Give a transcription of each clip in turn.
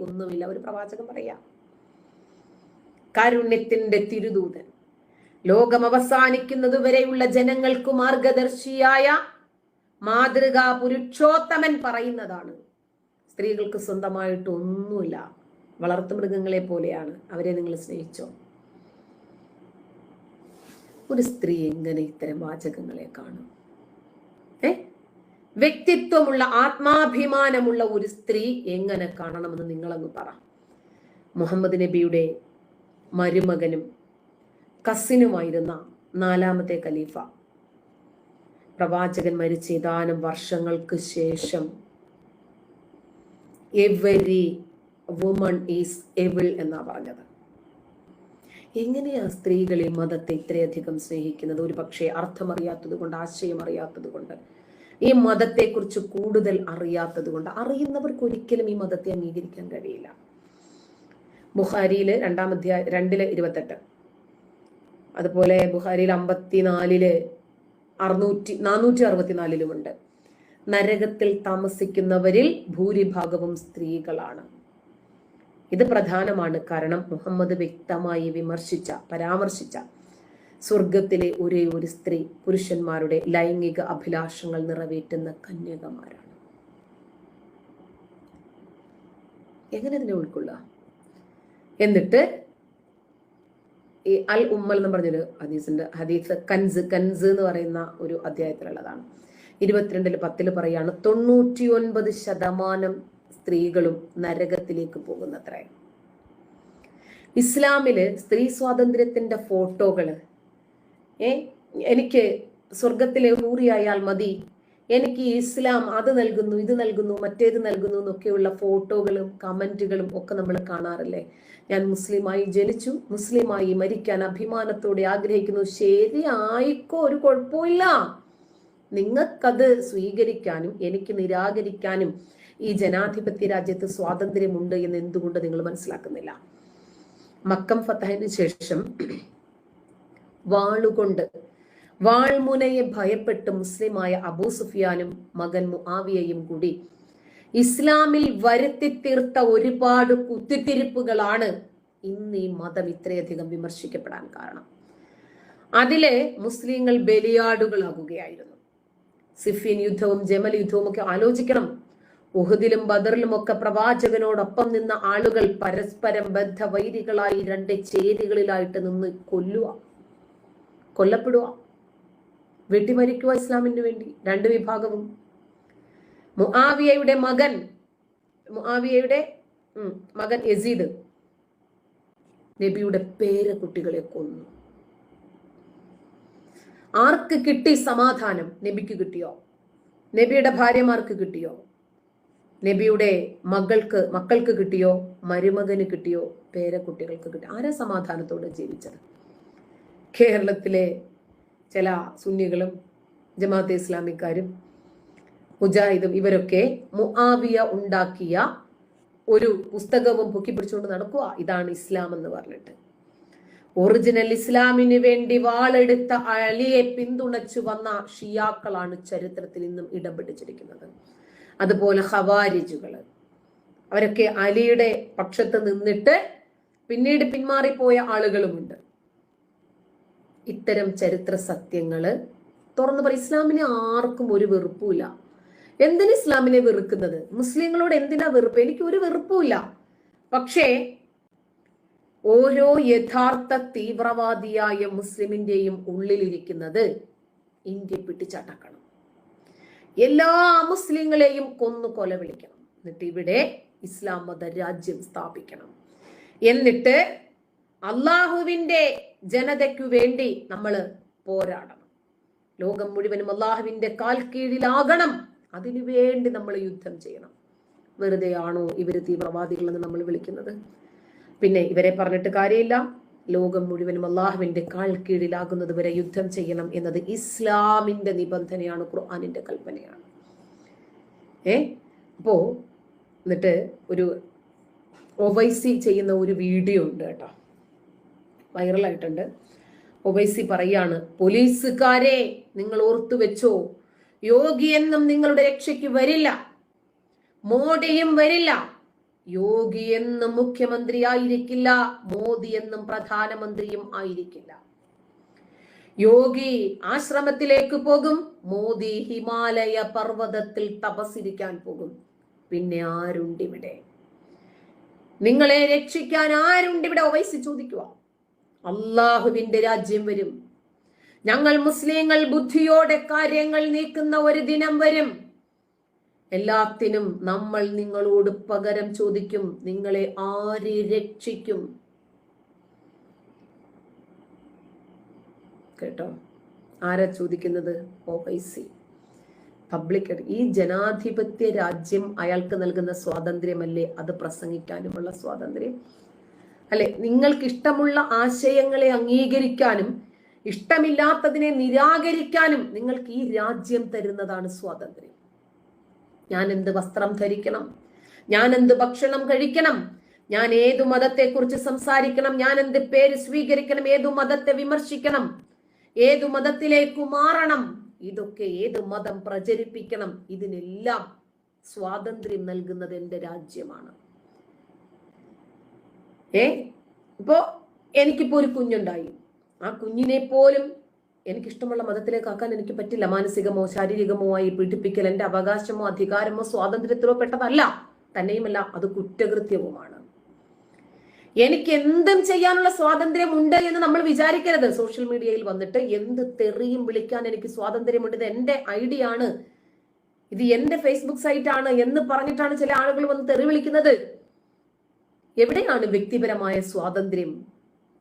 ഒന്നുമില്ല. ഒരു പ്രവാചകൻ പറയാ, കാരുണ്യത്തിന്റെ തിരുദൂതൻ, ലോകം അവസാനിക്കുന്നത് വരെയുള്ള ജനങ്ങൾക്ക് മാർഗദർശിയായ മാതൃകാ പുരുഷോത്തമൻ പറയുന്നതാണ്, സ്ത്രീകൾക്ക് സ്വന്തമായിട്ട് ഒന്നുമില്ല, വളർത്തുമൃഗങ്ങളെ പോലെയാണ്, അവരെ നിങ്ങൾ സ്നേഹിച്ചോ. ഒരു സ്ത്രീ എങ്ങനെ ഇത്തരം വാചകങ്ങളെ കാണും? വ്യക്തിത്വമുള്ള ആത്മാഭിമാനമുള്ള ഒരു സ്ത്രീ എങ്ങനെ കാണണമെന്ന് നിങ്ങളങ്ങ് പറ. മുഹമ്മദ് നബിയുടെ മരുമകനും കസിനുമായിരുന്ന 4ാമത്തെ ഖലീഫ, പ്രവാചകൻ മരിച്ച ഏതാനും വർഷങ്ങൾക്ക് ശേഷം എവരി വുമൺ ഈസ് എവിൾ എന്നാ പറഞ്ഞത്. എങ്ങനെയാ സ്ത്രീകളെ മതത്തെ ഇത്രയധികം സ്നേഹിക്കുന്നത്? ഒരു പക്ഷേ അർത്ഥമറിയാത്തത് കൊണ്ട്, ആശയം അറിയാത്തത് കൊണ്ട്, ഈ മതത്തെക്കുറിച്ച് കൂടുതൽ അറിയാത്തത് കൊണ്ട്. അറിയുന്നവർക്ക് ഒരിക്കലും ഈ മതത്തെ അംഗീകരിക്കാൻ കഴിയില്ല. ബുഖാരിയില് 2-ാം അധ്യായം 2:28, അതുപോലെ ബുഖാരിയിൽ 54 464 നരകത്തിൽ താമസിക്കുന്നവരിൽ ഭൂരിഭാഗവും സ്ത്രീകളാണ്. ഇത് പ്രധാനമാണ്. കാരണം മുഹമ്മദ് വ്യക്തമായി പരാമർശിച്ച സ്വർഗത്തിലെ ഒരേ ഒരു സ്ത്രീ പുരുഷന്മാരുടെ ലൈംഗിക അഭിലാഷങ്ങൾ നിറവേറ്റുന്ന കന്യകമാരാണ്. എങ്ങനെ ഇതിനെ ഉൾക്കൊള്ളുക? എന്നിട്ട് ഈ അൽ ഉമ്മൽ എന്ന് പറഞ്ഞൊരു ഹദീസ് കൻസ് എന്ന് പറയുന്ന ഒരു അധ്യായത്തിലുള്ളതാണ്. 22:10 പറയാണ്, 99% സ്ത്രീകളും നരകത്തിലേക്ക് പോകുന്നത്രേ. ഇസ്ലാമില് സ്ത്രീ സ്വാതന്ത്ര്യത്തിന്റെ ഫോട്ടോകള്, എനിക്ക് സ്വർഗത്തിലെ ഹൂറിയായാൽ മതി, എനിക്ക് ഇസ്ലാം അത് നൽകുന്നു, ഇത് നൽകുന്നു, മറ്റേത് നൽകുന്നു എന്നൊക്കെയുള്ള ഫോട്ടോകളും കമന്റുകളും ഒക്കെ നമ്മൾ കാണാറില്ലേ? ഞാൻ മുസ്ലിമായി ജനിച്ചു, മുസ്ലിമായി മരിക്കാൻ അഭിമാനത്തോടെ ആഗ്രഹിക്കുന്നു. ശരി, ആയിക്കോ, ഒരു കുഴപ്പമില്ല. നിങ്ങൾക്കത് സ്വീകരിക്കാനും എനിക്ക് നിരാകരിക്കാനും ഈ ജനാധിപത്യ രാജ്യത്ത് സ്വാതന്ത്ര്യമുണ്ട് എന്ന് എന്തുകൊണ്ട് നിങ്ങൾ മനസ്സിലാക്കുന്നില്ല? മക്കം ഫതഹിന് ശേഷം വാൾമുനയെ ഭയപ്പെട്ട് മുസ്ലിമായ അബൂ സുഫിയാനും മകൻ മുആവിയയും കൂടി ഇസ്ലാമിൽ വരുത്തി തീർത്ത ഒരുപാട് കുത്തിത്തിരിപ്പുകളാണ് ഇന്ന് ഈ മതം ഇത്രയധികം വിമർശിക്കപ്പെടാൻ കാരണം. അതിലെ മുസ്ലിങ്ങൾ ബലിയാടുകളാകുകയായിരുന്നു. സിഫീൻ യുദ്ധവും ജമൽ യുദ്ധവും ഒക്കെ ആലോചിക്കണം. ഉഹദിലും ബദറിലും ഒക്കെ പ്രവാചകനോടൊപ്പം നിന്ന ആളുകൾ പരസ്പരം ബദ്ധവൈരികളായി 2 ചേരികളിലായിട്ട് നിന്ന് കൊല്ലപ്പെടുക, വെട്ടിമരിക്കുക ഇസ്ലാമിന് വേണ്ടി 2 വിഭാഗവും. മുആവിയയുടെ മകൻ യസീദ് നബിയുടെ പേരക്കുട്ടികളെ കൊന്നു. ആർക്ക് കിട്ടി സമാധാനം? നബിക്ക് കിട്ടിയോ? നബിയുടെ ഭാര്യമാർക്ക് കിട്ടിയോ? നബിയുടെ മക്കൾക്ക് കിട്ടിയോ? മരുമകന് കിട്ടിയോ? പേരക്കുട്ടികൾക്ക് കിട്ടിയോ? ആരാ സമാധാനത്തോടെ ജീവിച്ചത്? കേരളത്തിലെ ചില സുന്നികളും ജമാഅത്തെ ഇസ്ലാമിക്കാരും മുജാഹിദും ഇവരൊക്കെ മുആവിയ ഉണ്ടാക്കിയ ഒരു പുസ്തകവും പൊക്കിപ്പിടിച്ചുകൊണ്ട് നടക്കുക, ഇതാണ് ഇസ്ലാം എന്ന് പറഞ്ഞിട്ട്. ഒറിജിനൽ ഇസ്ലാമിന് വേണ്ടി വാളെടുത്ത അലിയെ പിന്തുണച്ചു വന്ന ഷിയാക്കളാണ് ചരിത്രത്തിൽ ഇന്നും ഇടം പിടിച്ചിരിക്കുന്നത്. അതുപോലെ ഖവാരിജുകള്, അവരൊക്കെ അലിയുടെ പക്ഷത്ത് നിന്നിട്ട് പിന്നീട് പിന്മാറിപ്പോയ ആളുകളുമുണ്ട്. ഇത്തരം ചരിത്ര സത്യങ്ങള് തുറന്നു പറയും. ഇസ്ലാമിനെ ആർക്കും ഒരു വെറുപ്പുമില്ല. എന്തിന് ഇസ്ലാമിനെ വെറുക്കുന്നത്? മുസ്ലിങ്ങളോട് എന്തിനാ വെറുപ്പ്? എനിക്ക് ഒരു വെറുപ്പുമില്ല. പക്ഷേ ഓരോ യഥാർത്ഥ തീവ്രവാദിയായ മുസ്ലിമിന്റെയും ഉള്ളിലിരിക്കുന്നത് ഇന്ത്യ പിടിച്ചടക്കണം, എല്ലാ മുസ്ലിങ്ങളെയും കൊല വിളിക്കണം, എന്നിട്ട് ഇവിടെ ഇസ്ലാം മത രാജ്യം സ്ഥാപിക്കണം, എന്നിട്ട് അള്ളാഹുവിന്റെ ജനതയ്ക്കു വേണ്ടി നമ്മൾ പോരാടണം, ലോകം മുഴുവനും അള്ളാഹുവിന്റെ കാൽ കീഴിലാകണം, അതിനു വേണ്ടി നമ്മൾ യുദ്ധം ചെയ്യണം. വെറുതെ ആണോ ഇവര് തീവ്രവാദികളെന്ന് നമ്മൾ വിളിക്കുന്നത്? പിന്നെ ഇവരെ പറഞ്ഞിട്ട് കാര്യമില്ല. ലോകം മുഴുവനും അള്ളാഹുവിന്റെ കാൽ കീഴിലാകുന്നത് വരെ യുദ്ധം ചെയ്യണം എന്നത് ഇസ്ലാമിന്റെ നിബന്ധനയാണ്, ഖുർആനിന്റെ കൽപ്പനയാണ്. അപ്പോ എന്നിട്ട് ഒരു ഒവൈസി ചെയ്യുന്ന ഒരു വീഡിയോ ഉണ്ട് കേട്ടോ, വൈറലായിട്ടുണ്ട്. ഒവൈസി പറയാണ്, പോലീസുകാരെ നിങ്ങൾ ഓർത്തു വെച്ചോ, യോഗിയെന്നും നിങ്ങളുടെ രക്ഷയ്ക്ക് വരില്ല, മോഡിയും വരില്ല, യോഗി എന്നും മുഖ്യമന്ത്രി ആയിരിക്കില്ല, മോദി എന്നും പ്രധാനമന്ത്രിയും ആയിരിക്കില്ല. യോഗി ആശ്രമത്തിലേക്ക് പോകും, മോദി ഹിമാലയ പർവ്വതത്തിൽ തപസ്സിരിക്കാൻ പോകും. പിന്നെ ആരുണ്ടിവിടെ? നിങ്ങളെ രക്ഷിക്കാൻ ആരുണ്ടിവിടെ? ഒവൈസി ചോദിക്കുക. അള്ളാഹുവിന്റെ രാജ്യം വരും. ഞങ്ങൾ മുസ്ലിങ്ങൾ ബുദ്ധിയോടെ കാര്യങ്ങൾ നീക്കുന്ന ഒരു ദിനം വരും. എല്ലാത്തിനും നമ്മൾ നിങ്ങളോട് പകരം ചോദിക്കും. നിങ്ങളെ ആര് രക്ഷിക്കും? കേട്ടോ, ആരാ ചോദിക്കുന്നത്? ഒവൈസി. പബ്ലിക്. ഈ ജനാധിപത്യ രാജ്യം അയാൾക്ക് നൽകുന്ന സ്വാതന്ത്ര്യമല്ലേ അത് പ്രസംഗിക്കാനുമുള്ള സ്വാതന്ത്ര്യം അല്ലെ? നിങ്ങൾക്ക് ഇഷ്ടമുള്ള ആശയങ്ങളെ അംഗീകരിക്കാനും ഇഷ്ടമില്ലാത്തതിനെ നിരാകരിക്കാനും നിങ്ങൾക്ക് ഈ രാജ്യം തരുന്നതാണ് സ്വാതന്ത്ര്യം. ഞാൻ എന്ത് വസ്ത്രം ധരിക്കണം, ഞാൻ എന്ത് ഭക്ഷണം കഴിക്കണം, ഞാൻ ഏതു മതത്തെക്കുറിച്ച് സംസാരിക്കണം, ഞാൻ എന്ത് പേര് സ്വീകരിക്കണം, ഏതു മതത്തെ വിമർശിക്കണം, ഏതു മതത്തിലേക്ക് മാറണം, ഇതൊക്കെ ഏത് മതം പ്രചരിപ്പിക്കണം, ഇതിനെല്ലാം സ്വാതന്ത്ര്യം നൽകുന്നത് എന്റെ രാജ്യമാണ്. ഇപ്പോ എനിക്കിപ്പോ ഒരു കുഞ്ഞുണ്ടായി. ആ കുഞ്ഞിനെ പോലും എനിക്കിഷ്ടമുള്ള മതത്തിലേക്ക് ആക്കാൻ എനിക്ക് പറ്റില്ല. മാനസികമോ ശാരീരികമോ ആയി പീഡിപ്പിക്കൽ എന്റെ അവകാശമോ അധികാരമോ സ്വാതന്ത്ര്യത്തിലോ പെട്ടതല്ല. തന്നെയുമല്ല, അത് കുറ്റകൃത്യവുമാണ്. എനിക്ക് എന്തും ചെയ്യാനുള്ള സ്വാതന്ത്ര്യം ഉണ്ട് എന്ന് നമ്മൾ വിചാരിക്കരുത്. സോഷ്യൽ മീഡിയയിൽ വന്നിട്ട് എന്ത് തെറിയും വിളിക്കാൻ എനിക്ക് സ്വാതന്ത്ര്യമുണ്ട്, ഇത് എന്റെ ഐഡിയ ആണ്, ഇത് എന്റെ ഫേസ്ബുക്ക് സൈറ്റ് ആണ് എന്ന് പറഞ്ഞിട്ടാണ് ചില ആളുകൾ വന്ന് തെറി വിളിക്കുന്നത്. എവിടെയാണ് വ്യക്തിപരമായ സ്വാതന്ത്ര്യം?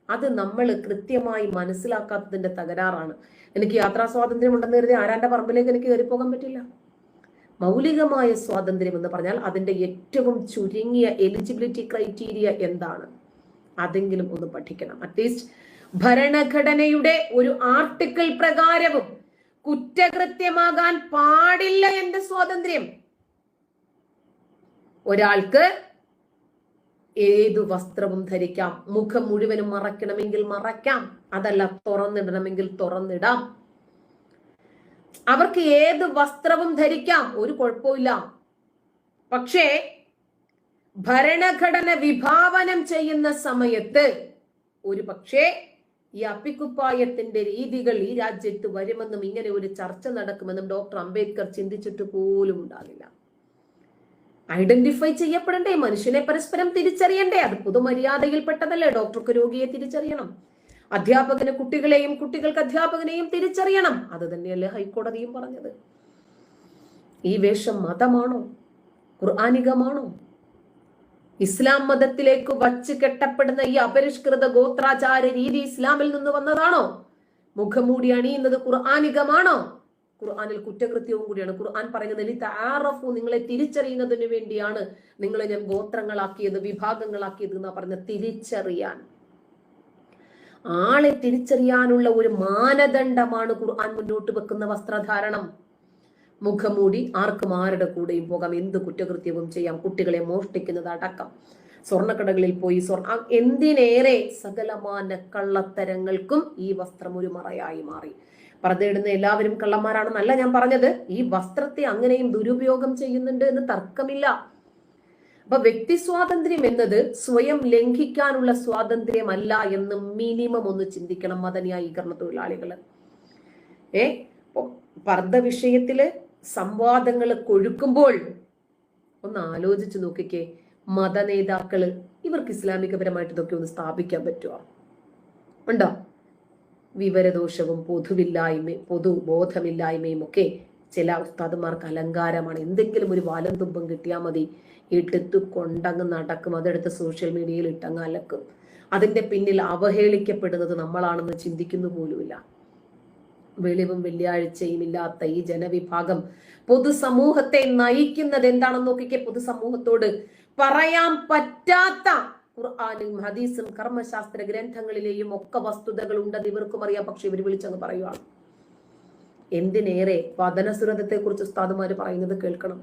അത് നമ്മൾ കൃത്യമായി മനസ്സിലാക്കാത്തതിന്റെ തകരാറാണ്. എനിക്ക് യാത്രാ സ്വാതന്ത്ര്യം ഉണ്ടെന്ന് കരുതി ആരാന്റെ പറമ്പിലേക്ക് എനിക്ക് കയറി പോകാൻ പറ്റില്ല. മൗലികമായ സ്വാതന്ത്ര്യം എന്ന് പറഞ്ഞാൽ അതിന്റെ ഏറ്റവും ചുരുങ്ങിയ എലിജിബിലിറ്റി ക്രൈറ്റീരിയ എന്താണ്? അതെങ്കിലും ഒന്ന് പഠിക്കണം. അറ്റ്ലീസ്റ്റ് ഭരണഘടനയുടെ ഒരു ആർട്ടിക്കിൾ പ്രകാരവും കുറ്റകൃത്യമാകാൻ പാടില്ല എന്റെ സ്വാതന്ത്ര്യം. ഒരാൾക്ക് ഏതു വസ്ത്രവും ധരിക്കാം, മുഖം മുഴുവനും മറയ്ക്കണമെങ്കിൽ മറയ്ക്കാം, അതല്ല തുറന്നിടണമെങ്കിൽ തുറന്നിടാം. അവർക്ക് ഏത് വസ്ത്രവും ധരിക്കാം, ഒരു കുഴപ്പമില്ല. പക്ഷേ ഭരണഘടന വിഭാവനം ചെയ്യുന്ന സമയത്ത് ഒരു പക്ഷേ ഈ അപ്പിക്കുപ്പായത്തിന്റെ രീതികൾ ഈ രാജ്യത്ത് വരുമെന്നും ഇങ്ങനെ ഒരു ചർച്ച നടക്കുമെന്നും ഡോക്ടർ അംബേദ്കർ ചിന്തിച്ചിട്ട് പോലും ഉണ്ടാകില്ല. ഐഡന്റിഫൈ ചെയ്യപ്പെടണ്ടേ? മനുഷ്യനെ പരസ്പരം തിരിച്ചറിയണ്ടേ? അത് പൊതുമര്യാദയിൽപ്പെട്ടതല്ലേ? ഡോക്ടർക്ക് രോഗിയെ തിരിച്ചറിയണം, അധ്യാപകന് കുട്ടികളെയും കുട്ടികൾക്ക് അധ്യാപകനെയും തിരിച്ചറിയണം. അത് തന്നെയല്ലേ ഹൈക്കോടതിയും പറഞ്ഞത്. ഈ വേഷം മതമാണോ? ഖുർആനികമാണോ? ഇസ്ലാം മതത്തിലേക്ക് വച്ച് കെട്ടപ്പെടുന്ന ഈ അപരിഷ്കൃത ഗോത്രാചാര രീതി ഇസ്ലാമിൽ നിന്ന് വന്നതാണോ? മുഖംമൂടി അണിയുന്നത് ഖുർആനികമാണോ? ഖുർആനിൽ കുറ്റകൃത്യവും കൂടിയാണ്. ഖുർആൻ പറയുന്നത് തആറഫു, നിങ്ങളെ തിരിച്ചറിയുന്നതിന് വേണ്ടിയാണ് നിങ്ങളെ ഞാൻ ഗോത്രങ്ങളാക്കിയത്, വിഭാഗങ്ങളാക്കിയത് എന്നാ പറഞ്ഞ. തിരിച്ചറിയാൻ, ആളെ തിരിച്ചറിയാനുള്ള ഒരു മാനദണ്ഡമാണ് ഖുർആൻ മുന്നോട്ട് വെക്കുന്ന വസ്ത്രധാരണം. മുഖംമൂടി ആർക്കും ആരുടെ കൂടെയും പോകാം, എന്ത് കുറ്റകൃത്യവും ചെയ്യാം, കുട്ടികളെ മോഷ്ടിക്കുന്നത് അടക്കം, സ്വർണ്ണക്കടകളിൽ പോയി എന്തിനേറെ സകലമാന കള്ളത്തരങ്ങൾക്കും ഈ വസ്ത്രം ഒരു മറയായി മാറി. പർദ്ദയിടുന്ന എല്ലാവരും കള്ളന്മാരാണെന്നല്ല ഞാൻ പറഞ്ഞത്. ഈ വസ്ത്രത്തെ അങ്ങനെയും ദുരുപയോഗം ചെയ്യുന്നുണ്ട് എന്ന് തർക്കമില്ല. അപ്പൊ വ്യക്തി സ്വാതന്ത്ര്യം എന്നത് സ്വയം ലംഘിക്കാനുള്ള സ്വാതന്ത്ര്യമല്ല എന്ന് മിനിമം ഒന്ന് ചിന്തിക്കണം മതന്യായീകരണ തൊഴിലാളികള്. പർദ്ദ വിഷയത്തില് സംവാദങ്ങൾ കൊഴുക്കുമ്പോൾ ഒന്ന് ആലോചിച്ച് നോക്കിക്കേ, മതനേതാക്കള് ഇവർക്ക് ഇസ്ലാമികപരമായിട്ട് ഇതൊക്കെ ഒന്ന് സ്ഥാപിക്കാൻ പറ്റുമോ? ഉണ്ടോ? വിവരദോഷവും പൊതുബോധമില്ലായ്മയും ഒക്കെ ചില ഉസ്താദുമാർക്ക് അലങ്കാരമാണ്. എന്തെങ്കിലും ഒരു വാലം തുമ്പം കിട്ടിയാൽ മതി, ഇട്ടെത്തു കൊണ്ടങ്ങ് നടക്കും, അതെടുത്ത് സോഷ്യൽ മീഡിയയിൽ ഇട്ടങ്ങ് അലക്കും. അതിന്റെ പിന്നിൽ അവഹേളിക്കപ്പെടുന്നത് നമ്മളാണെന്ന് ചിന്തിക്കുന്നു പോലുമില്ല. വെളിവും വെള്ളിയാഴ്ചയും ഇല്ലാത്ത ഈ ജനവിഭാഗം പൊതുസമൂഹത്തെ നയിക്കുന്നത് എന്താണെന്ന് നോക്കിക്കേ. പൊതുസമൂഹത്തോട് പറയാൻ പറ്റാത്ത ഖുർആനും ഹദീസും കർമ്മശാസ്ത്ര ഗ്രന്ഥങ്ങളിലെയും ഒക്കെ വസ്തുതകൾ ഉണ്ടെന്ന് ഇവർക്കും അറിയാം. പക്ഷെ ഇവർ വിളിച്ചങ്ങ് പറയുവാണ്. എന്തിനേറെ വദനസുരതത്തെ കുറിച്ച് ഉസ്താദുമാര് പറയുന്നത് കേൾക്കണം.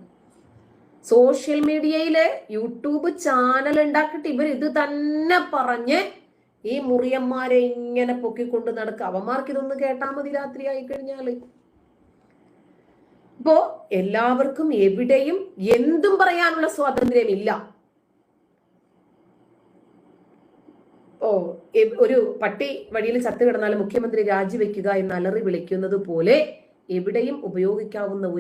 സോഷ്യൽ മീഡിയയില് യൂട്യൂബ് ചാനൽ ഉണ്ടാക്കിയിട്ട് ഇവർ ഇത് തന്നെ പറഞ്ഞ് ഈ മുറിയന്മാരെ ഇങ്ങനെ പൊക്കിക്കൊണ്ട് നടക്കുക. അവന്മാർക്ക് ഇതൊന്ന് കേട്ടാ മതി രാത്രി ആയി കഴിഞ്ഞാല്. ഇപ്പോ എല്ലാവർക്കും എവിടെയും എന്തും പറയാനുള്ള സ്വാതന്ത്ര്യമില്ല. ഒരു പട്ടി വഴിയിൽ ചത്തു കിടന്നാൽ മുഖ്യമന്ത്രി രാജിവെക്കുക എന്ന് അലറി വിളിക്കുന്നത് പോലെ എവിടെയും ഉപയോഗിക്കാവുന്ന